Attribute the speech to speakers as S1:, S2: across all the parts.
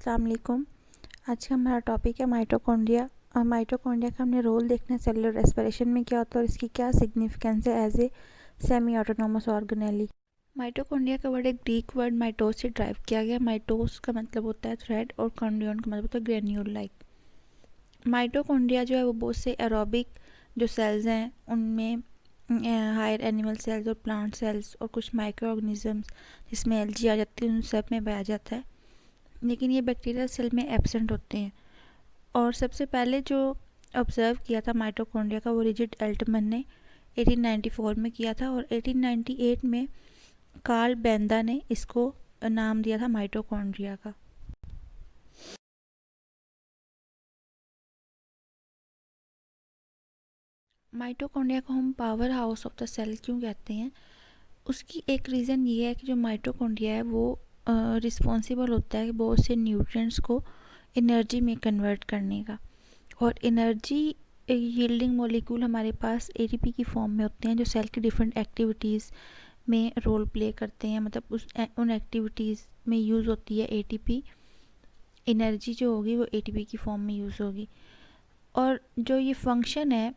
S1: अस्सलाम वालेकुम। आज का हमारा टॉपिक है माइटोकॉन्ड्रिया। और माइटोकॉन्ड्रिया का हमने रोल देखना है सेलुलर रेस्पिरेशन में क्या होता है और इसकी क्या सिग्निफिकेंस है as a semi autonomous organelle. Mitochondria का वर्ड एक ग्रीक वर्ड माइटोस से ड्राइव किया गया। माइटोस का मतलब होता है थ्रेड और कॉन्ड्रियन का मतलब होता है ग्रेन्यूल लाइक। माइटोकॉन्ड्रिया जो है वो बहुत से एरोबिक जो सेल्स हैं उनमें हायर एनिमल सेल्स और प्लांट सेल्स और कुछ माइक्रो ऑर्गेनिजम्स जिसमें एलजी आ जाती है उन सब में पाया जाता है, लेकिन ये बैक्टीरियल सेल में एब्सेंट होते हैं। और सबसे पहले जो ऑब्ज़र्व किया था माइटोकॉन्ड्रिया का वो रिचर्ड एल्टमन ने 1894 में किया था और 1898 में कार्ल बेंदा ने इसको नाम दिया था माइटोकॉन्ड्रिया का। माइटोकॉन्ड्रिया को हम power house of the cell क्यों कहते हैं, उसकी एक रीज़न ये है कि जो माइटोकॉन्ड्रिया है वो रिस्पॉन्सिबल होता है बहुत से न्यूट्रिएंट्स को एनर्जी में कन्वर्ट करने का। और एनर्जी यील्डिंग मॉलिक्यूल हमारे पास एटीपी की फॉर्म में होते हैं जो सेल की डिफरेंट एक्टिविटीज़ में रोल प्ले करते हैं। मतलब उन एक्टिविटीज़ में यूज़ होती है एटीपी। एनर्जी जो होगी वो एटीपी की फॉर्म में यूज़ होगी। और जो ये फंक्शन है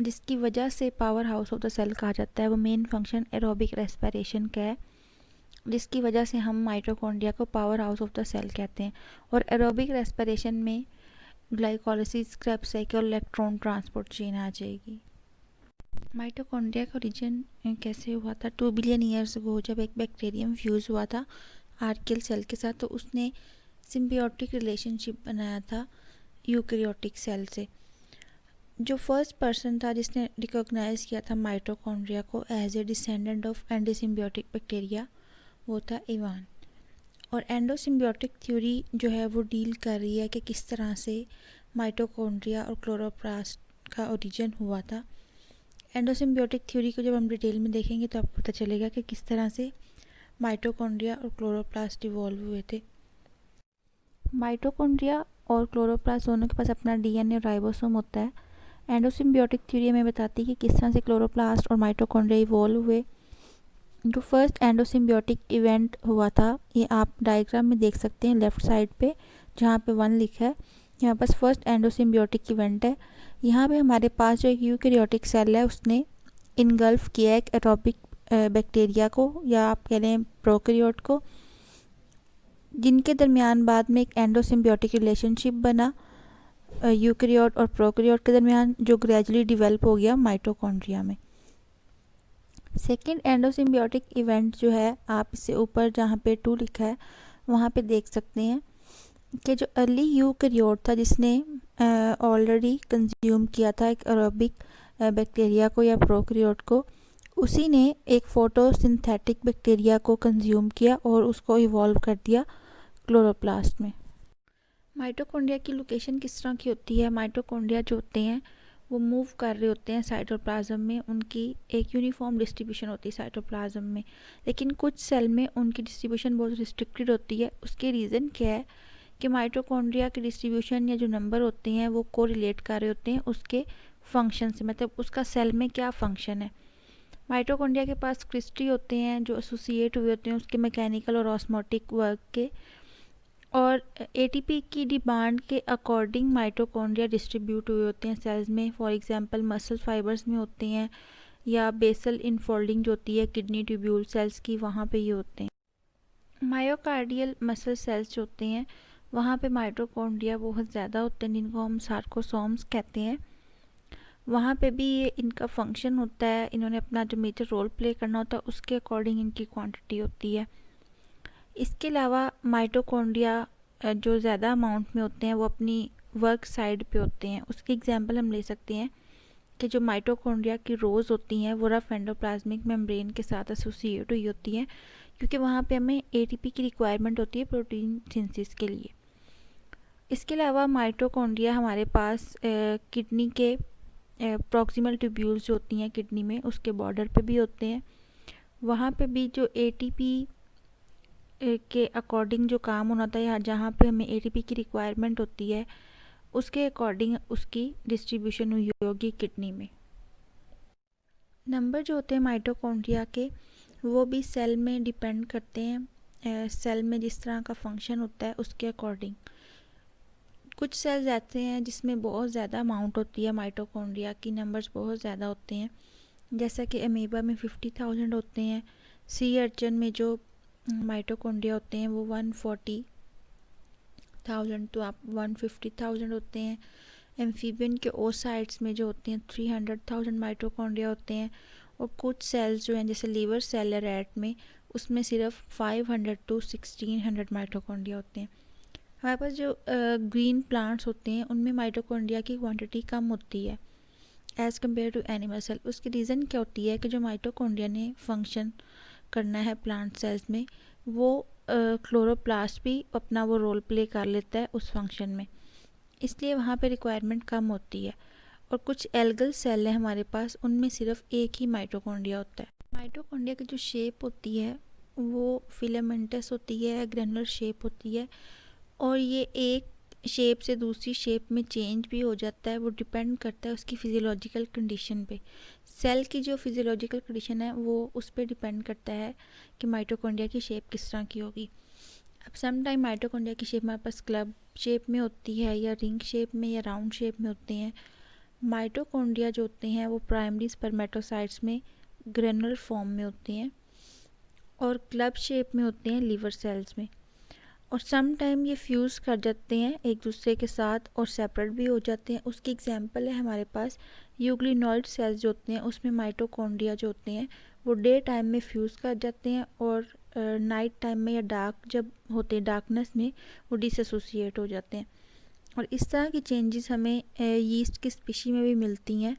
S1: जिसकी वजह से power house of the cell कहा जाता है वो मेन फंक्शन एरोबिक रेस्पिरेशन का है, जिसकी वजह से हम माइटोकॉन्ड्रिया को power house of the cell कहते हैं। और एरोबिक रेस्पिरेशन में ग्लाइकोलाइसिस, क्रेब्स साइकिल और इलेक्ट्रॉन ट्रांसपोर्ट चेन आ जाएगी। माइटोकॉन्ड्रिया का ओरिजिन कैसे हुआ था? 2 बिलियन ईयर्स अगो जब एक बैक्टीरियम फ्यूज़ हुआ था आर्कियल सेल के साथ तो उसने सिम्बियोटिक रिलेशनशिप बनाया था यूकैरियोटिक सेल से। जो फर्स्ट पर्सन था जिसने रिकॉग्नाइज किया था माइटोकॉन्ड्रिया को as a descendant of endosymbiotic bacteria वो था इवान। और एंडोसिम्बियोटिक थ्योरी जो है वो डील कर रही है कि किस तरह से माइटोकॉन्ड्रिया और क्लोरोप्लास्ट का ओरिजिन हुआ था। एंडोसिम्बियोटिक थ्योरी को जब हम डिटेल में देखेंगे तो आपको पता चलेगा कि किस तरह से माइटोकॉन्ड्रिया और क्लोरोप्लास्ट इवॉल्व हुए थे। माइटोकॉन्ड्रिया और क्लोरोप्लास्ट दोनों के पास अपना डीएनए और राइबोसोम होता है। एंडोसिम्बियोटिक थ्योरी हमें बताती है कि किस तरह से क्लोरोप्लास्ट और माइटोकॉन्ड्रिया इवॉल्व हुए। जो फर्स्ट एंडोसिम्बियोटिक इवेंट हुआ था ये आप डायग्राम में देख सकते हैं लेफ़्ट साइड पे जहाँ पे 1 लिखा है। यहाँ पास फर्स्ट एंडोसिम्बियोटिक इवेंट है। यहाँ पे हमारे पास जो एक यूकैरियोटिक सेल है उसने इनगल्फ किया एक एरोबिक बैक्टीरिया को या आप कह लें प्रोकैरियोट को, जिनके दरमियान बाद में एक एंडोसिम्बियोटिक रिलेशनशिप बना यूकैरियोट और प्रोकैरियोट के दरमियान जो ग्रेजुअली डेवलप हो गया माइटोकॉन्ड्रिया में। सेकेंड एंडोसिम्बियोटिक इवेंट जो है आप इससे ऊपर जहाँ पे 2 लिखा है वहाँ पे देख सकते हैं कि जो अर्ली यूकैरियोट था जिसने ऑलरेडी कंज्यूम किया था एक एरोबिक बैक्टीरिया को या प्रोकैरियोट को, उसी ने एक फोटोसिंथेटिक बैक्टीरिया को कंज्यूम किया और उसको इवॉल्व कर दिया क्लोरोप्लास्ट में। माइटोकॉन्ड्रिया की लोकेशन किस तरह की होती है? माइटोकॉन्ड्रिया जो होते हैं वो मूव कर रहे होते हैं साइटोप्लाज्म में, उनकी एक यूनिफॉर्म डिस्ट्रीब्यूशन होती है साइटोप्लाज्म में, लेकिन कुछ सेल में उनकी डिस्ट्रीब्यूशन बहुत रिस्ट्रिक्टेड होती है। उसके रीज़न क्या है कि माइटोकॉन्ड्रिया की डिस्ट्रीब्यूशन या जो नंबर होते हैं वो कोरिलेट कर रहे होते हैं उसके फंक्शन से, मतलब उसका सेल में क्या फंक्शन है। माइटोकॉन्ड्रिया के पास क्रिस्टी होते हैं जो एसोसिएट हुए होते हैं उसके मैकेनिकल और ऑस्मोटिक वर्क के, और एटीपी की डिमांड के अकॉर्डिंग माइटोकॉन्ड्रिया डिस्ट्रीब्यूट हुए होते हैं सेल्स में। फॉर एग्जांपल मसल फाइबर्स में होते हैं या बेसल इनफोल्डिंग जो होती है किडनी ट्यूब्यूल सेल्स की, वहाँ पे ये होते हैं। मायोकार्डियल मसल सेल्स जो होते हैं वहाँ पे माइटोकॉन्ड्रिया बहुत ज़्यादा होते हैं जिनको हम सार्कोसोम्स कहते हैं। वहाँ पे भी ये इनका फंक्शन होता है, इन्होंने अपना जो मेजर रोल प्ले करना होता है उसके अकॉर्डिंग इनकी क्वांटिटी होती है। इसके अलावा माइटोकॉन्ड्रिया जो ज़्यादा अमाउंट में होते हैं वो अपनी वर्क साइड पे होते हैं। उसकी एग्जांपल हम ले सकते हैं कि जो माइटोकॉन्ड्रिया की रोज़ होती हैं वो रफ एंडोप्लाज्मिक मेम्ब्रेन के साथ एसोसिएट हुई होती हैं क्योंकि वहाँ पे हमें एटीपी की रिक्वायरमेंट होती है प्रोटीन सिंथेसिस के लिए। इसके अलावा माइटोकॉन्ड्रिया हमारे पास किडनी के प्रॉक्सिमल ट्यूब्यूल्स जो होती हैं किडनी में उसके बॉर्डर पे भी होते हैं। वहाँ पे भी जो एटीपी के अकॉर्डिंग जो काम होना था या जहाँ पे हमें एटीपी की रिक्वायरमेंट होती है उसके अकॉर्डिंग उसकी डिस्ट्रीब्यूशन हुई होगी किडनी में। नंबर जो होते हैं माइटोकॉन्ड्रिया के वो भी सेल में डिपेंड करते हैं सेल में जिस तरह का फंक्शन होता है उसके अकॉर्डिंग। कुछ सेल्स ऐसे हैं जिसमें बहुत ज़्यादा अमाउंट होती है माइटोकॉन्ड्रिया की, नंबर्स बहुत ज़्यादा होते हैं, जैसा कि अमीबा में 50,000 होते हैं। सी अर्चन में जो माइटोकॉन्ड्रिया होते हैं वो 140,000 तो आप 150,000 होते हैं। एम्फीबियन के ओसाइट्स में जो होते हैं 300,000 माइटोकॉन्ड्रिया होते हैं। और कुछ सेल्स जो हैं जैसे लीवर सेल है रैट में, उसमें सिर्फ 500 to 1600 माइटोकॉन्ड्रिया होते हैं। हमारे पास जो ग्रीन प्लांट्स होते हैं उनमें माइटोकॉन्ड्रिया की क्वांटिटी कम होती है as compare to animal cell. उसकी रीज़न क्या होती है कि जो माइटोकॉन्ड्रिया ने फंक्शन करना है प्लांट सेल्स में, वो क्लोरोप्लास्ट भी अपना वो रोल प्ले कर लेता है उस फंक्शन में, इसलिए वहाँ पे रिक्वायरमेंट कम होती है। और कुछ एल्गल सेल है हमारे पास, उनमें सिर्फ एक ही माइटोकॉन्ड्रिया होता है। माइटोकॉन्ड्रिया की जो शेप होती है वो फिलामेंटस होती है, ग्रैनुलर शेप होती है, और ये एक शेप से दूसरी शेप में चेंज भी हो जाता है। वो डिपेंड करता है उसकी फिजियोलॉजिकल कंडीशन पे। सेल की जो फिजियोलॉजिकल कंडीशन है वो उस पर डिपेंड करता है कि माइटोकॉन्ड्रिया की शेप किस तरह की होगी। अब सम टाइम माइटोकॉन्ड्रिया की शेप हमारे पास क्लब शेप में होती है, या रिंग शेप में, या राउंड शेप में होते हैं। माइटोकॉन्ड्रिया जो होते हैं वो प्राइमरी स्पर्मेटोसाइट्स में ग्रेनुलर फॉर्म में होते हैं, और क्लब शेप में होते हैं लीवर सेल्स में। और सम टाइम ये फ्यूज़ कर जाते हैं एक दूसरे के साथ और सेपरेट भी हो जाते हैं। उसकी एग्जांपल है हमारे पास यूग्लिनॉइड सेल्स जो होते हैं, उसमें माइटोकॉन्ड्रिया जो होते हैं वो डे टाइम में फ्यूज़ कर जाते हैं, और नाइट टाइम में या डार्क जब होते हैं डार्कनेस में वो डिसएसोसिएट हो जाते हैं। और इस तरह की चेंजेस हमें यीस्ट की स्पीशी में भी मिलती हैं।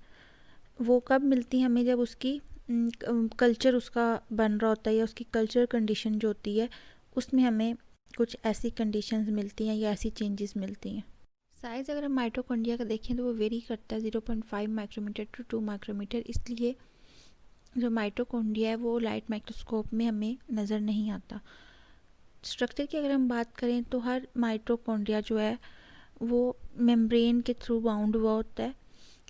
S1: वो कब मिलती हैं हमें, जब उसकी कल्चर उसका बन रहा होता है, या उसकी कल्चर कंडीशन जो होती है उसमें हमें कुछ ऐसी कंडीशंस मिलती हैं या ऐसी चेंजेस मिलती हैं। साइज़ अगर हम माइटोकॉन्ड्रिया का देखें तो वो वेरी करता है 0.5 माइक्रोमीटर टू 2 माइक्रोमीटर, इसलिए जो माइटोकॉन्ड्रिया है वो लाइट माइक्रोस्कोप में हमें नज़र नहीं आता। स्ट्रक्चर की अगर हम बात करें तो हर माइटोकॉन्ड्रिया जो है वो मेम्ब्रेन के थ्रू बाउंड हुआ होता है,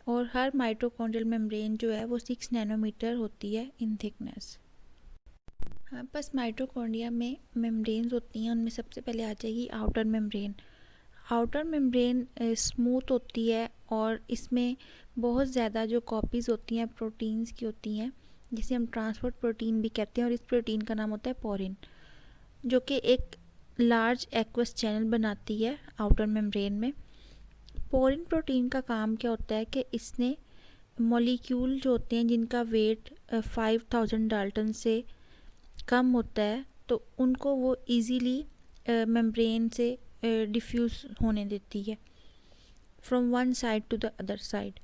S1: और हर माइटोकॉन्ड्रियल मेम्ब्रेन जो है वो 6 नैनोमीटर होती है इन थिकनेस। हमारे पास माइटोकॉन्ड्रिया में मेम्ब्रेन्स होती हैं, उनमें सबसे पहले आ जाएगी outer membrane. Outer membrane smooth होती है, और इसमें बहुत ज़्यादा जो कॉपीज़ होती हैं प्रोटीन्स की होती हैं, जिसे हम ट्रांसपोर्ट प्रोटीन भी कहते हैं, और इस प्रोटीन का नाम होता है पोरिन, जो कि एक लार्ज एक्वस चैनल बनाती है आउटर मेम्ब्रेन में। पोरिन प्रोटीन का काम क्या होता है कि इसने मॉलिक्यूल जो होते हैं जिनका वेट 5000 डाल्टन से कम होता है, तो उनको वो इजीली मेम्ब्रेन से डिफ्यूज़ होने देती है from one side to the other side.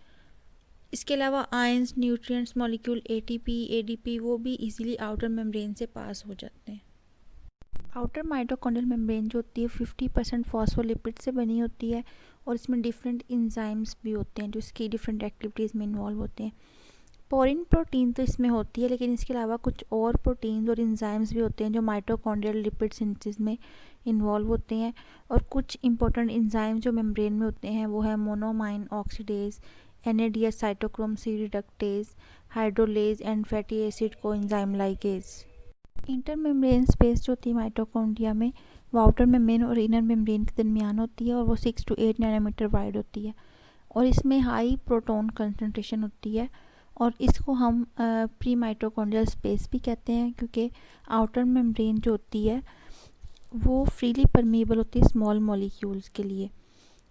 S1: इसके अलावा ions, nutrients molecule, ATP, ADP वो भी इजीली आउटर मेम्ब्रेन से पास हो जाते हैं। आउटर माइटोकॉन्ड्रियल मेम्ब्रेन जो होती है 50% फॉस्फोलिपिड से बनी होती है, और इसमें डिफरेंट इंजाइम्स भी होते हैं जो इसकी डिफरेंट एक्टिविटीज़ में इन्वॉल्व होते हैं। पोरिन प्रोटीन तो इसमें होती है, लेकिन इसके अलावा कुछ और प्रोटीन्स और इंजाइम्स भी होते हैं जो माइटोकॉन्ड्रियल लिपिड सिंथेसिस में इन्वॉल्व होते हैं। और कुछ इंपॉर्टेंट इंजाइम जो मेम्ब्रेन में होते हैं वो है monoamine oxidase, NADS cytochrome C reductase, hydrolase and fatty acid coenzyme ligase. Inter membrane space जो होती है माइटोकॉन्ड्रिया में वो आउटर मेम्ब्रेन और इनर मेम्ब्रेन के दरमियान होती है, और वो 6 to 8 नैनोमीटर वाइड होती है, और इसमें हाई प्रोटॉन कंसनट्रेशन होती है। और इसको हम प्री माइटोकॉन्ड्रियल स्पेस भी कहते हैं, क्योंकि आउटर मेम्ब्रेन जो होती है वो फ्रीली परमीएबल होती है स्मॉल मॉलिक्यूल्स के लिए।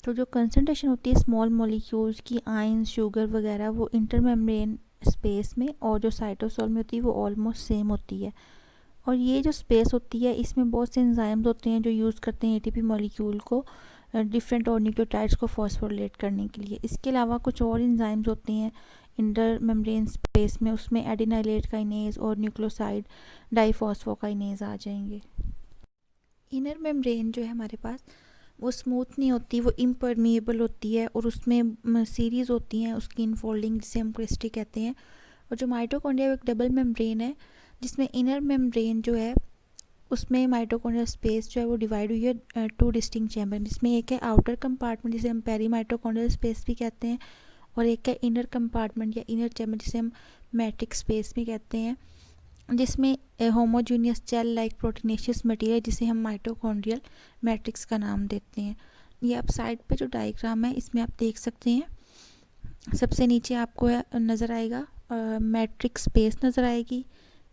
S1: तो जो कंसनट्रेशन होती है स्मॉल मॉलिक्यूल्स की, आयंस, शुगर वगैरह, वो इंटर मेम्ब्रेन स्पेस में और जो साइटोसोल में होती है वो ऑलमोस्ट सेम होती है। और ये जो स्पेस होती है इसमें बहुत से एंजाइम्स होते हैं जो यूज़ करते हैं एटीपी मॉलिक्यूल को डिफरेंट और न्यूक्लियोटाइड्स को फॉस्फोरिलेट करने के लिए। इसके अलावा कुछ और एंजाइम्स होते हैं इंटर मेम्ब्रेन स्पेस में, उसमें एडिनाइलेट काइनेज और न्यूक्लियोसाइड डाइफॉस्फोकाइनेज आ जाएंगे। इनर मेम्ब्रेन जो है हमारे पास वो स्मूथ नहीं होती, वो इम्परमिएबल होती है, और उसमें सीरीज़ होती हैं उसकी इनफोल्डिंग, जिसे हम क्रिस्टी कहते हैं। और जो माइटोकॉन्ड्रिया एक डबल मेम्ब्रेन है, जिसमें इनर मेम्ब्रेन जो है उसमें माइटोकॉन्ड्रियल स्पेस जो है वो डिवाइड हुई है 2 डिस्टिंक्ट चैम्बर, जिसमें एक है आउटर कंपार्टमेंट जिसे हम पेरी माइटोकॉन्ड्रियल स्पेस भी कहते हैं, और एक है इनर कंपार्टमेंट या इनर चैम्बर जिसे हम मैट्रिक्स स्पेस भी कहते हैं। जिसमें homogeneous gel like proteinaceous material जिसे हम माइटोकॉन्ड्रियल मैट्रिक्स का नाम देते हैं। ये आप साइड पे जो डायग्राम है इसमें आप देख सकते हैं। सबसे नीचे आपको नज़र आएगा मैट्रिक्स स्पेस नज़र आएगी।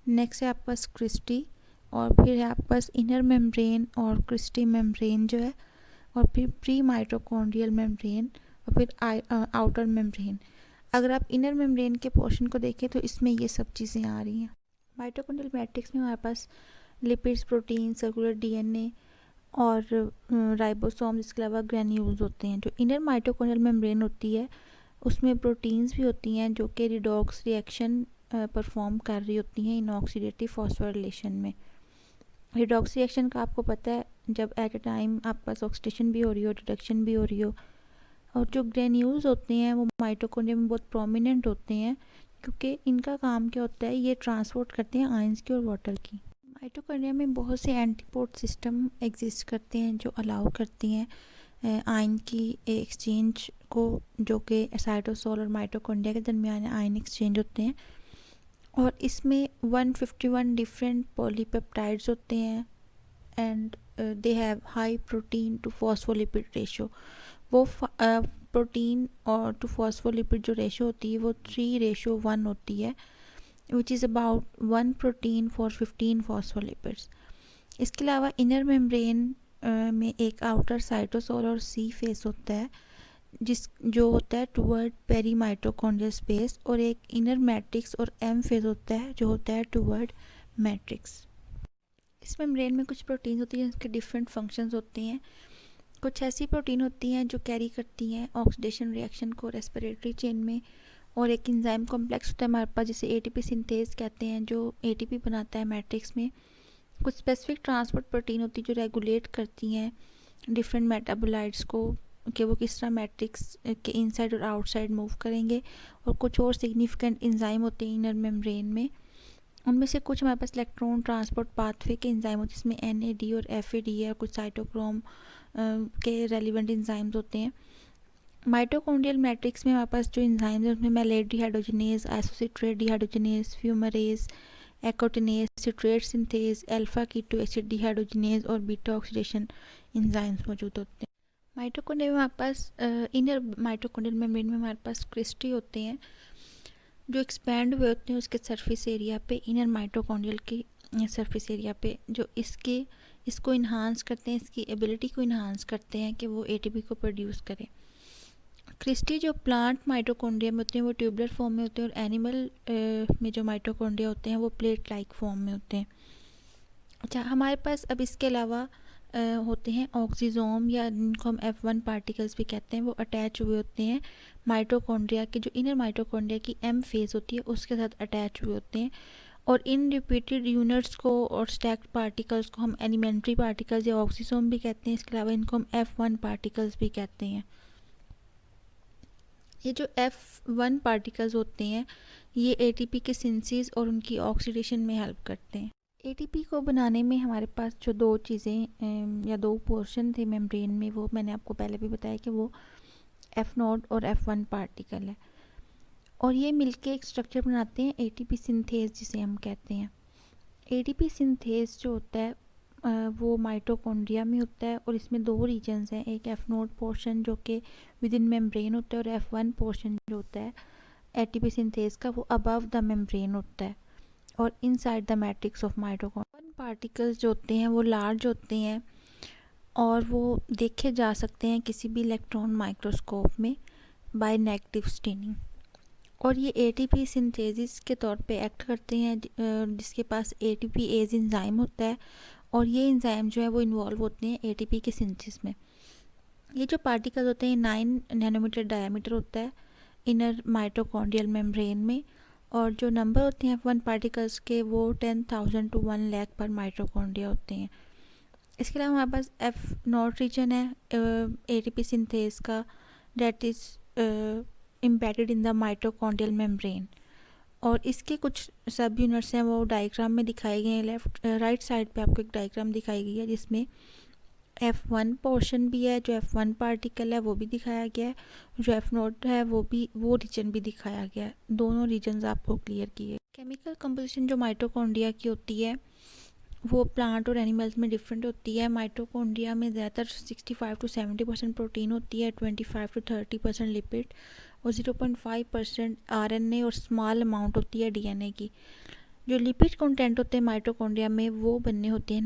S1: नेक्स्ट है आपके पास क्रिस्टी, और फिर है आपके पास इनर मेम्ब्रेन और क्रिस्टी मेम्ब्रेन जो है, और फिर प्री माइटोकॉन्ड्रियल मेम्ब्रेन, और फिर आउटर मेम्ब्रेन। अगर आप इनर मेम्ब्रेन के पोर्शन को देखें तो इसमें ये सब चीज़ें आ रही हैं। माइटोकॉन्ड्रियल मैट्रिक्स में हमारे पास लिपिड्स, प्रोटीन, सर्कुलर डीएनए और राइबोसोम, इसके अलावा ग्रेन्यूल्स होते हैं। जो इनर माइटोकॉन्ड्रियल मेम्ब्रेन होती है उसमें प्रोटीन्स भी होती हैं जो कि रिडॉक्स रिएक्शन परफॉर्म कर रही होती हैं इन ऑक्सीडेटिव फॉस्फोराइलेशन में। रिडॉक्स रिएक्शन का आपको पता है, जब एट अ टाइम आपके पास ऑक्सीडेशन भी हो रही हो, रिडक्शन भी हो रही हो। और जो ग्रेन्यूल्स होते हैं वो माइटोकॉन्ड्रिया में बहुत प्रोमिनेंट होते हैं, क्योंकि इनका काम क्या होता है, ये ट्रांसपोर्ट करते हैं आयंस की और वाटर की। माइटोकॉन्ड्रिया में बहुत से एंटीपोड सिस्टम एग्जिस्ट करते हैं जो अलाउ करती हैं आयन की एक्सचेंज को, जो कि साइटोसोल और माइटोकॉन्ड्रिया के दरमियान आयन एक्सचेंज होते हैं। और इसमें 151 डिफरेंट पॉलीपेप्टाइड्स होते हैं and they have high protein to phospholipid ratio. वो प्रोटीन और टू फॉस्फोलिपिड जो रेशो होती है वो 3:1 होती है, which is about 1 protein for 15 phospholipids. इसके अलावा इनर मेम्ब्रेन में एक आउटर साइटोसोल और सी फेस होता है जो होता है टूवर्ड पेरी माइटोकॉन्ड्रियल स्पेस, और एक इनर मैट्रिक्स और एम फेज होता है जो होता है टूवर्ड मैट्रिक्स। इस मेम्ब्रेन में कुछ प्रोटीन होती हैं जिनके डिफरेंट फंक्शंस होते हैं। कुछ ऐसी प्रोटीन होती हैं जो कैरी करती हैं ऑक्सीडेशन रिएक्शन को रेस्पिरेटरी चेन में, और एक एंजाइम कॉम्प्लेक्स होता है हमारे पास जिसे एटीपी सिंथेज कहते हैं जो एटीपी बनाता है मैट्रिक्स में। कुछ स्पेसिफिक ट्रांसपोर्ट प्रोटीन होती है जो रेगुलेट करती हैं डिफरेंट मेटाबोलाइट्स को कि वो किस तरह मैट्रिक्स के इनसाइड और आउटसाइड मूव करेंगे। और कुछ और सिग्निफिकेंट एंजाइम होते हैं इनर मेम्ब्रेन में, उनमें से कुछ हमारे पास इलेक्ट्रॉन ट्रांसपोर्ट पाथवे के एंजाइम होते हैं जिसमें NAD और FAD है, और कुछ साइटोक्रोम के रेलिवेंट एंजाइम्स होते हैं। माइटोकॉन्ड्रियल मैट्रिक्स में हमारे पास जो एंजाइम्स हैं उसमें malate dehydrogenase, isocitrate dehydrogenase, fumarase, aconitase, citrate synthase, alpha keto acid dehydrogenase और बीटा ऑक्सीडेशन एंजाइम्स मौजूद होते हैं। माइटोकॉन्ड्रिया में हमारे पास इनर माइटोकॉन्ड्रियल मेम्ब्रेन में हमारे पास क्रिस्टी होते हैं जो एक्सपैंड हुए होते हैं उसके सरफेस एरिया पे, इनर माइटोकॉन्ड्रियल की सरफेस एरिया पे, जो इसको इन्हांस करते हैं, इसकी एबिलिटी को इन्हांस करते हैं कि वो एटीपी को प्रोड्यूस करें। क्रिस्टी जो प्लांट माइटोकॉन्ड्रिया में होते हैं वो ट्यूबुलर फॉर्म में होते हैं, और एनिमल में जो माइटोकॉन्ड्रिया होते हैं वो प्लेट लाइक फॉर्म में होते हैं। अच्छा, हमारे पास अब इसके अलावा होते हैं ऑक्सीजोम, या जिनको हम F1 पार्टिकल्स भी कहते हैं, वो अटैच हुए होते हैं माइटोकॉन्ड्रिया के जो इनर माइटोकॉन्ड्रिया की M फेज होती है उसके साथ अटैच हुए होते हैं। और इन रिपीटेड यूनिट्स को और स्टैक्ड पार्टिकल्स को हम एलिमेंट्री पार्टिकल्स या ऑक्सीजोम भी कहते हैं। इसके अलावा इनको हम F1 पार्टिकल्स भी कहते हैं। ये जो F1 पार्टिकल्स होते हैं ये एटीपी के सिंथेसिस और उनकी ऑक्सीडेशन में हेल्प करते हैं। एटीपी को बनाने में हमारे पास जो दो चीज़ें या दो पोर्शन थे मेम्ब्रेन में, वो मैंने आपको पहले भी बताया कि वो F0 और F1 पार्टिकल है, और ये मिलके एक स्ट्रक्चर बनाते हैं एटीपी सिंथेज जिसे हम कहते हैं। एटीपी सिंथेज जो होता है वो माइटोकॉन्ड्रिया में होता है, और इसमें दो रीजन्स हैं, एक F0 पोर्शन जो कि विद इन मेम्ब्रेन होता है, और F1 पोर्शन जो होता है एटीपी सिंथेज का वो अबव द मेम्ब्रेन होता है और inside the matrix of mitochondria. Particles जो होते हैं वो लार्ज होते हैं और वो देखे जा सकते हैं किसी भी इलेक्ट्रॉन माइक्रोस्कोप में बाय नेगेटिव स्टेनिंग, और ये एटीपी सिंथेसिस के तौर पे एक्ट करते हैं जिसके पास ATPase एंजाइम होता है, और ये एंजाइम जो है वो इन्वॉल्व होते हैं एटीपी के सिंथेसिस में। ये जो पार्टिकल्स होते हैं 9 नैनोमीटर डायमीटर होता है इनर माइटोकॉन्ड्रियल मेम्ब्रेन में, और जो नंबर होते हैं F1 पार्टिकल्स के वो 10,000 to 1 लाख पर माइटोकॉन्ड्रिया होते हैं। इसके अलावा हमारे पास F0 रीजन है एटीपी सिंथेस का, that is embedded in the mitochondrial membrane, और इसके कुछ सब यूनिट्स हैं वो डायग्राम में दिखाए गए हैं। राइट साइड पे आपको एक डायग्राम दिखाई गई है जिसमें F1 पोर्शन भी है, जो F1 पार्टिकल है वो भी दिखाया गया है, जो F0 है वो रीजन भी दिखाया गया है। दोनों रीजन्स आपको क्लियर किए केमिकल कंपोजिशन जो माइटोकॉन्ड्रिया की होती है वो प्लांट और एनिमल्स में डिफरेंट होती है। माइटोकॉन्ड्रिया में ज़्यादातर 65 to 70% प्रोटीन होती है, 25 to 30% लिपिड और 0.5% आरएनए और स्मॉल अमाउंट होती है डीएनए की। जो लिपिड कंटेंट होते हैं माइटोकॉन्ड्रिया में वो बनने होते हैं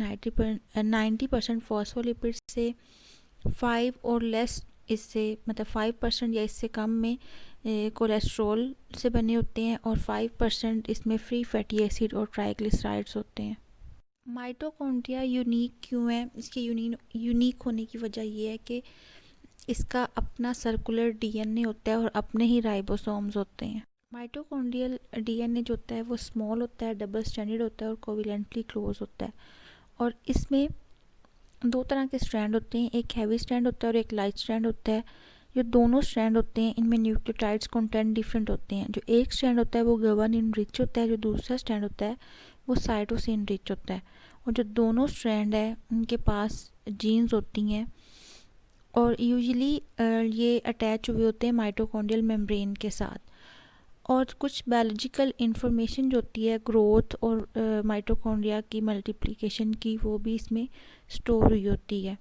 S1: 90% फॉस्फोलिपिड से, 5 और लेस इससे मतलब 5% या इससे कम में कोलेस्ट्रॉल से बने होते हैं और 5% इसमें फ्री फैटी एसिड और ट्राइग्लिसराइड्स होते हैं। माइटोकॉन्ड्रिया यूनिक क्यों है? इसके यूनिक होने की वजह ये है कि इसका अपना सर्कुलर डीएनए होता है और अपने ही राइबोसोम्स होते हैं। माइटोकॉन्ड्रियल डीएनए जो होता है वो स्मॉल होता है, डबल स्ट्रैंडेड होता है और कोवेलेंटली क्लोज होता है। और इसमें दो तरह के स्ट्रैंड होते हैं, एक हैवी स्ट्रैंड होता है और एक लाइट स्ट्रैंड होता है। जो दोनों स्ट्रैंड होते हैं इनमें न्यूक्लियोटाइड्स कंटेंट डिफरेंट होते हैं। जो एक स्ट्रैंड होता है वो गुआनिन रिच होता है, जो दूसरा स्ट्रैंड होता है वो साइटोसिन रिच होता है। और जो दोनों स्ट्रैंड है उनके पास जीन्स होती हैं और यूजुअली ये अटैच हुए होते हैं माइटोकॉन्ड्रियल मेम्ब्रेन के साथ। और कुछ बायोलॉजिकल इंफॉर्मेशन जो होती है ग्रोथ और माइटोकॉन्ड्रिया की मल्टीप्लिकेशन की वो भी इसमें स्टोर हुई होती है।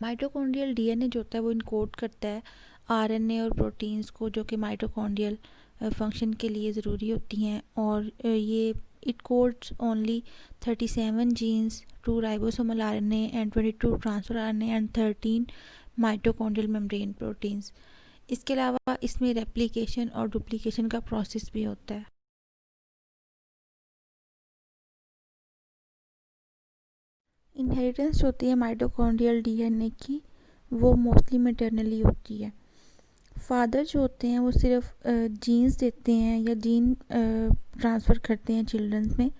S1: माइटोकॉन्ड्रियल डीएनए जो होता है वो इनकोड करता है आरएनए और प्रोटीन्स को जो कि माइटोकॉन्ड्रियल फंक्शन के लिए ज़रूरी होती हैं। और ये it codes only 37 genes, 2 ribosomal RNA and 22 transfer RNA and 13 mitochondrial membrane proteins. इसके अलावा इसमें रेप्लिकेशन और डुप्लीकेशन का प्रोसेस भी होता है। इनहेरिटेंस होती है माइटोकॉन्ड्रियल डीएनए की वो मोस्टली मैटरनली होती है। फादर जो होते हैं वो सिर्फ जीन्स देते हैं या जीन ट्रांसफ़र करते हैं चिल्ड्रंस में,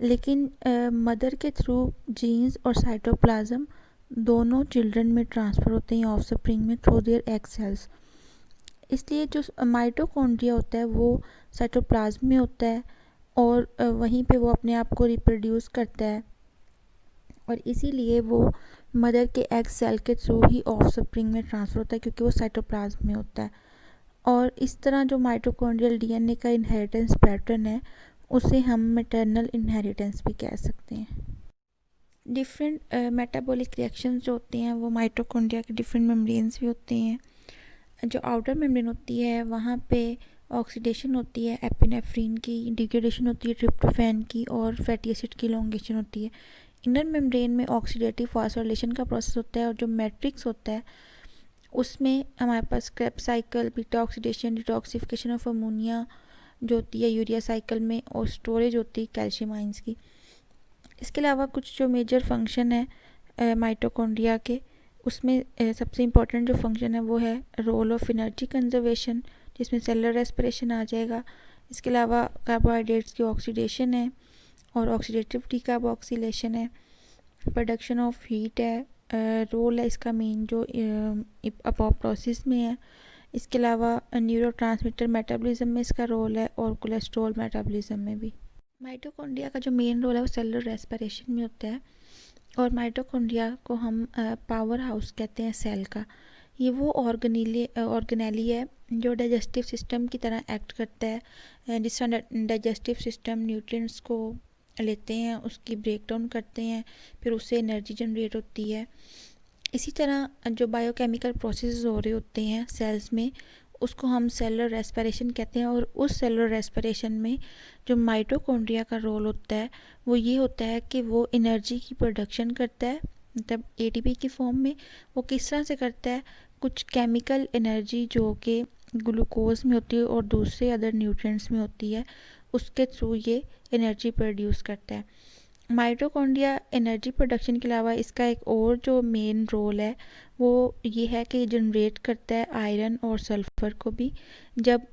S1: लेकिन मदर के थ्रू जीन्स और साइटोप्लाज्म दोनों चिल्ड्रन में ट्रांसफ़र होते हैं ऑफस्प्रिंग में थ्रू देयर एग सेल्स। इसलिए जो माइटोकॉन्ड्रिया होता है वो साइटोप्लाज्म में होता है और वहीं पे वो अपने आप को रिप्रोड्यूस करता है और इसीलिए वो मदर के एग सेल के थ्रू ही ऑफस्प्रिंग में ट्रांसफ़र होता है क्योंकि वो साइटोप्लाज्म में होता है। और इस तरह जो माइटोकॉन्ड्रियल डीएनए का इनहेरिटेंस पैटर्न है उसे हम मैटरनल इनहेरिटेंस भी कह सकते हैं। डिफरेंट मेटाबॉलिक रिएक्शंस जो होते हैं वो माइटोकॉन्ड्रिया के डिफरेंट मेम्ब्रेन्स भी होते हैं। जो आउटर मेम्ब्रेन होती है वहाँ पे ऑक्सीडेशन होती है एपिनेफ्रिन की, डिग्रेडेशन होती है ट्रिप्टोफैन की और फैटी एसिड की इलॉन्गेशन होती है। इनर मेम्ब्रेन में ऑक्सीडेटिव फॉस्फोराइलेशन का प्रोसेस होता है और जो मैट्रिक्स होता है उसमें हमारे पास Krebs cycle, beta oxidation, detoxification of ammonia जो होती है यूरिया साइकिल में और स्टोरेज होती है कैल्शियम आयंस की। इसके अलावा कुछ जो मेजर फंक्शन है माइटोकॉन्ड्रिया के उसमें सबसे इम्पॉर्टेंट जो फंक्शन है वो है रोल ऑफ एनर्जी कंजर्वेशन जिसमें सेलुलर रेस्पिरेशन आ जाएगा। इसके अलावा कार्बोहाइड्रेट्स की ऑक्सीडेशन है और ऑक्सीडेटिव डीकार्बोक्सिलेशन है, प्रोडक्शन ऑफ हीट है, रोल है इसका मेन जो अपोप्टोसिस में है। इसके अलावा न्यूरोट्रांसमीटर मेटाबॉलिज्म में इसका रोल है और कोलेस्ट्रॉल मेटाबॉलिज्म में भी। माइटोकॉन्ड्रिया का जो मेन रोल है वो सेलुलर रेस्पिरेशन में होता है और माइटोकॉन्ड्रिया को हम पावर हाउस कहते हैं सेल का। ये वो ऑर्गेनेली है जो डाइजेस्टिव सिस्टम की तरह एक्ट करता है, जिस तरह डाइजेस्टिव सिस्टम न्यूट्रिएंट्स को लेते हैं उसकी ब्रेक डाउन करते हैं फिर उससे एनर्जी जनरेट होती है। इसी तरह जो बायोकेमिकल प्रोसेस हो रहे होते हैं सेल्स में उसको हम सेलुलर रेस्पिरेशन कहते हैं और उस सेलुलर रेस्पिरेशन में जो माइटोकॉन्ड्रिया का रोल होता है वो ये होता है कि वो एनर्जी की प्रोडक्शन करता है, मतलब एटीपी की फॉर्म में। वो किस तरह से करता है? कुछ केमिकल एनर्जी जो कि ग्लूकोज में होती है और दूसरे अदर न्यूट्रिएंट्स में होती है उसके थ्रू ये एनर्जी प्रोड्यूस करता है। माइटोकॉन्ड्रिया एनर्जी प्रोडक्शन के अलावा इसका एक और जो मेन रोल है वो ये है कि जनरेट करता है आयरन और सल्फ़र को भी, जब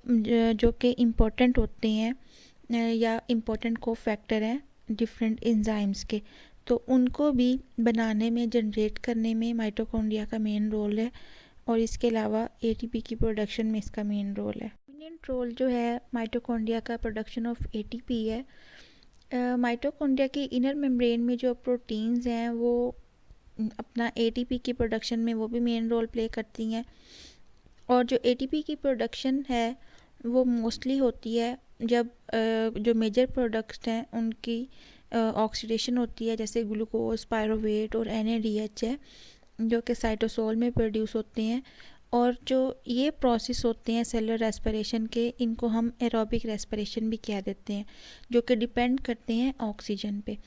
S1: जो कि इम्पोर्टेंट होते हैं या इम्पोर्टेंट को फैक्टर हैं डिफरेंट एंजाइम्स के, तो उनको भी बनाने में जनरेट करने में माइटोकॉन्ड्रिया का मेन रोल है। और इसके अलावा एटीपी की प्रोडक्शन में इसका मेन रोल है। मेन रोल जो है माइटोकॉन्ड्रिया का प्रोडक्शन ऑफ एटीपी है। माइटोकॉन्ड्रिया की इनर मेम्ब्रेन में जो प्रोटीन्स हैं वो अपना एटीपी की प्रोडक्शन में वो भी मेन रोल प्ले करती हैं। और जो एटीपी की प्रोडक्शन है वो मोस्टली होती है जब जो मेजर प्रोडक्ट्स हैं उनकी ऑक्सीडेशन होती है, जैसे ग्लूकोज, पायरोवेट और NADH है, जो कि साइटोसोल में प्रोड्यूस होते हैं। और जो ये प्रोसेस होते हैं सेलुलर रेस्पिरेशन के, इनको हम एरोबिक रेस्पिरेशन भी कह देते हैं, जो कि डिपेंड करते हैं ऑक्सीजन पे।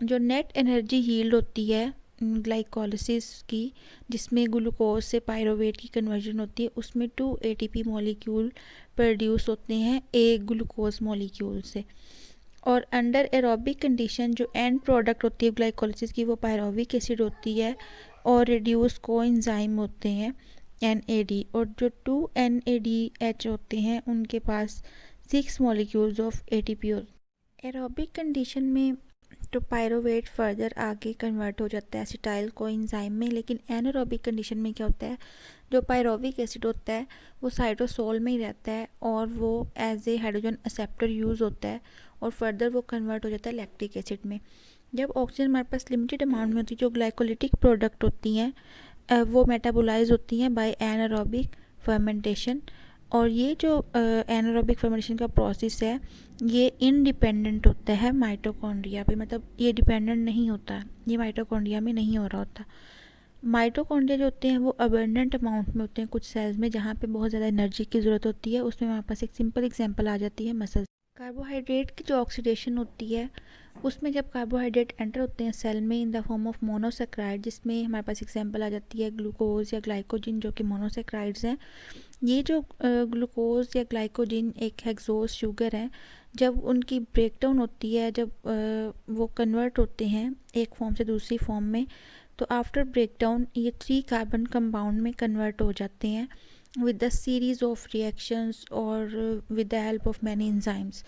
S1: जो नेट एनर्जी यील्ड होती है ग्लाइकोलिसिस की, जिसमें ग्लूकोज से पायरोवेट की कन्वर्जन होती है, उसमें 2 ATP मॉलिक्यूल प्रोड्यूस होते हैं एक ग्लूकोज मॉलिक्यूल से। और अंडर एरोबिक कंडीशन जो एंड प्रोडक्ट होती है ग्लाइकोलिसिस की, वो पायरोविक एसिड होती है और रिड्यूस कोएंजाइम होते हैं NAD। और जो 2 NADH होते हैं उनके पास 6 मॉलिक्यूल्स ऑफ ATP होते हैं। एरोबिक कंडीशन में तो पायरोवेट फर्दर आगे कन्वर्ट हो जाता है एसिटाइल कोएंजाइम में, लेकिन एनारोबिक कंडीशन में क्या होता है, जो पायरोविक एसिड होता है वो साइटोसोल में ही रहता है और वो as a hydrogen acceptor use होता है और फर्दर वो कन्वर्ट हो जाता है लैक्टिक एसिड में। जब ऑक्सीजन हमारे पास लिमिटेड अमाउंट में होती है, जो ग्लाइकोलिटिक प्रोडक्ट होती हैं वो मेटाबोलाइज होती हैं बाय एनारोबिक फर्मेंटेशन। और ये जो एनारोबिक फर्मेंटेशन का प्रोसेस है ये इंडिपेंडेंट होता है माइटोकॉन्ड्रिया पे, मतलब ये डिपेंडेंट नहीं होता है, ये माइटोकॉन्ड्रिया में नहीं हो रहा होता। माइटोकॉन्ड्रिया जो होते हैं वो अबंडेंट अमाउंट में होते हैं कुछ सेल्स में, जहाँ पे बहुत ज़्यादा एनर्जी की ज़रूरत होती है। उसमें हमारे पास एक सिंपल एग्जांपल आ जाती है मसल्स। कार्बोहाइड्रेट की जो ऑक्सीडेशन होती है उसमें जब कार्बोहाइड्रेट एंटर होते हैं सेल में in the form of monosaccharide, जिसमें हमारे पास एग्जांपल आ जाती है ग्लूकोज या ग्लाइकोजिन, जो कि मोनोसेक्राइड्स हैं। ये जो ग्लूकोज या ग्लाइकोजिन एक हेक्सोस शुगर है, जब उनकी ब्रेकडाउन होती है, जब वो कन्वर्ट होते हैं एक फॉर्म से दूसरी फॉर्म में, तो आफ्टर ब्रेकडाउन ये 3 कार्बन कंपाउंड में कन्वर्ट हो जाते हैं with the series of reactions और with the help of many enzymes.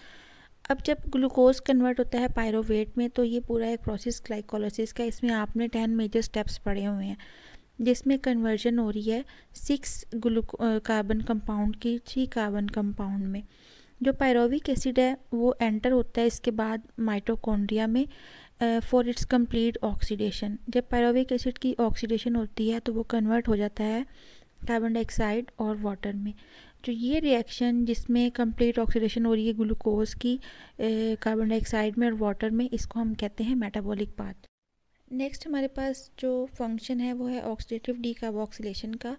S1: अब जब ग्लूकोज कन्वर्ट होता है पायरोवेट में, तो ये पूरा एक प्रोसेस ग्लाइकोलिसिस का, इसमें आपने 10 मेजर स्टेप्स पढ़े हुए हैं, जिसमें कन्वर्जन हो रही है 6 कार्बन कंपाउंड की 3 कार्बन कंपाउंड में। जो पायरोविक एसिड है वो एंटर होता है इसके बाद माइटोकॉन्ड्रिया में फॉर इट्स कंप्लीट ऑक्सीडेशन। जब पायरोविक एसिड की ऑक्सीडेशन होती है तो वो कन्वर्ट हो जाता है कार्बन डाइऑक्साइड और वाटर में। जो ये रिएक्शन जिसमें कंप्लीट ऑक्सीडेशन हो रही है ग्लूकोज की कार्बन डाइऑक्साइड में और वाटर में, इसको हम कहते हैं मेटाबॉलिक पाथ। नेक्स्ट हमारे पास जो फंक्शन है वो है ऑक्सीडेटिव डीकार्बोक्सिलेशन का।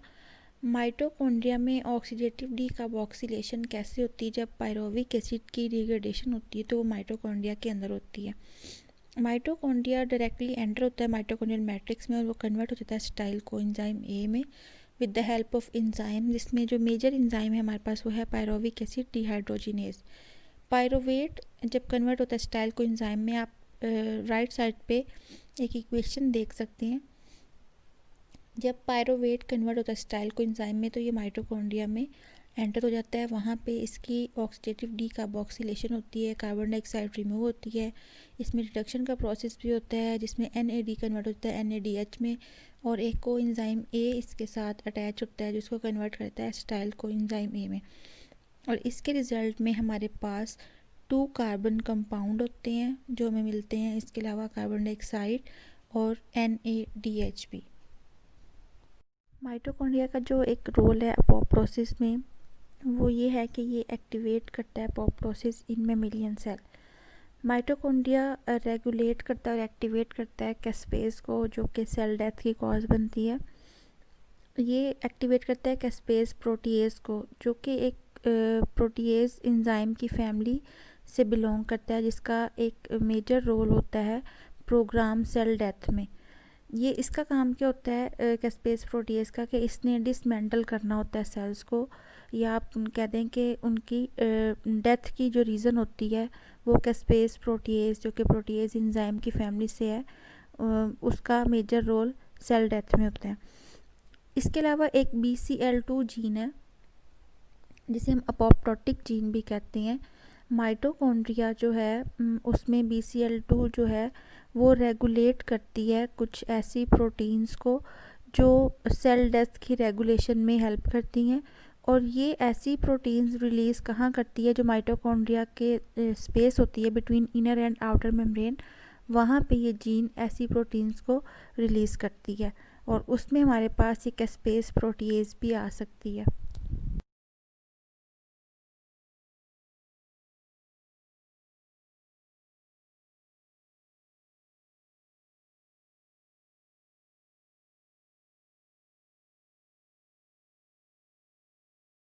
S1: माइटोकॉन्ड्रिया में ऑक्सीडेटिव डीकार्बोक्सिलेशन कैसे होती है, जब पायरोविक एसिड की डिग्रेडेशन होती है तो वो माइटोकॉन्ड्रिया के अंदर होती है। माइटोकॉन्ड्रिया डायरेक्टली एंटर होता है माइटोकॉन्ड्रियल मैट्रिक्स में और वो कन्वर्ट हो जाता है एसिटाइल कोएंजाइम A में with the help of enzyme, जिसमें जो मेजर एंजाइम है हमारे पास वो है पायरोविक एसिड डिहाइड्रोजिनेज। पायरोवेट जब कन्वर्ट होता है एसिटाइल कोएंजाइम में, आप राइट साइड पे एक इक्वेशन देख सकते हैं। जब पायरोवेट कन्वर्ट होता है एसिटाइल कोएंजाइम में तो ये माइटोकॉन्ड्रिया में एंटर हो जाता है, वहाँ पे इसकी ऑक्सीडेटिव डीकार्बोक्सिलेशन होती है, कार्बन डाइऑक्साइड रिमूव होती है, इसमें रिडक्शन का प्रोसेस भी होता है जिसमें NAD कन्वर्ट होता है NADH में, और एक कोएंजाइम A इसके साथ अटैच होता है जिसको कन्वर्ट करता है एसिटाइल कोएंजाइम A में। और इसके रिज़ल्ट में हमारे पास 2 कार्बन कंपाउंड होते हैं जो हमें मिलते हैं, इसके अलावा कार्बन डाइऑक्साइड और NADH भी। माइटोकॉन्ड्रिया का जो एक रोल है अपोप्टोसिस में वो ये है कि ये एक्टिवेट करता है अपोप्टोसिस इन मैमेलियन सेल। माइटोकॉन्ड्रिया रेगुलेट करता है और एक्टिवेट करता है कैस्पेज को, जो कि सेल डेथ की कॉज बनती है। ये एक्टिवेट करता है कैस्पेज प्रोटीएज को, जो कि एक प्रोटीएज एंजाइम की फैमिली से बिलोंग करता है, जिसका एक मेजर रोल होता है प्रोग्राम सेल डेथ में। ये इसका काम क्या होता है कैस्पेज प्रोटीएज का, कि इसने डिसमेंटल करना होता है सेल्स को, या आप कह दें कि उनकी डेथ की जो रीज़न होती है वो कैस्पेज प्रोटीएज, जो कि प्रोटीएज एंजाइम की फैमिली से है, उसका मेजर रोल सेल डेथ में होता है। इसके अलावा एक BCL2 जीन है जिसे हम अपोप्टोटिक जीन भी कहते हैं। माइटोकॉन्ड्रिया जो है उसमें BCL2 जो है वो रेगुलेट करती है कुछ ऐसी प्रोटीन्स को जो सेल डेथ की रेगुलेशन में हेल्प करती हैं, और ये ऐसी प्रोटीन्स रिलीज़ कहाँ करती है, जो माइटोकॉन्ड्रिया के स्पेस होती है between inner and outer membrane, वहाँ पे ये जीन ऐसी प्रोटीन्स को रिलीज़ करती है, और उसमें हमारे पास एक स्पेस प्रोटीएज भी आ सकती है।